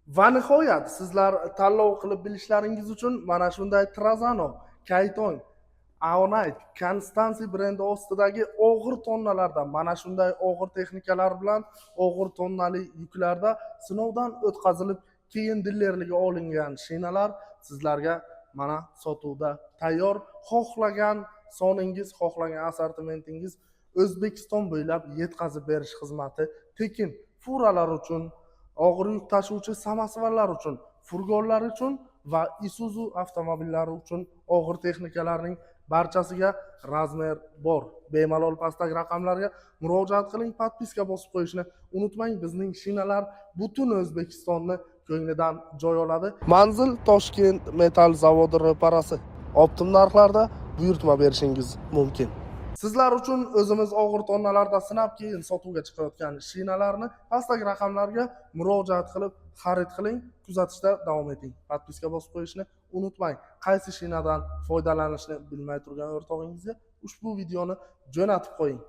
Va nihoyat sizlar tanlov qilib bilishlaringiz uchun mana shunday Trabzon, Kayton, Aonite, Konstansi brendi ostidagi og'ir tonnalarda mana shunday og'ir texnikalar bilan og'ir tonnali yuklarda sinovdan o'tkazilib keyin dilerligiga olingan shinalar sizlarga mana sotuvda tayyor. Xohlagan soningiz, xohlagan assortimentingiz O'zbekiston bo'ylab yetkazib berish xizmati tekin. Furalar uchun, og'ir yuk tashuvchi samovarlar uchun, furgonlar uchun va Isuzu avtomobillari uchun og'ir texnikalarning barchasiga razmer bor. Bemalol pastdagi raqamlarga murojaat qiling, podpiska bosib qo'yishni unutmang. Bizning shinalar butun O'zbekistonni ko'nglidan joy oladi. Manzil Toshkent metall zavodi ro'parasi. Optim narxlarda buyurtma berishingiz mumkin. Sizlar uchun o'zimiz og'ir tonnalarda sinab keyin sotuvga chiqayotgan shinalarni pastdagi raqamlarga murojaat qilib xarid qiling, kuzatishda davom eting. Podpiska bosib qo'yishni unutmang. Qaysi shinadan foydalanishni bilmay turgan o'rtog'ingizga ushbu videoni jo'natib qo'ying.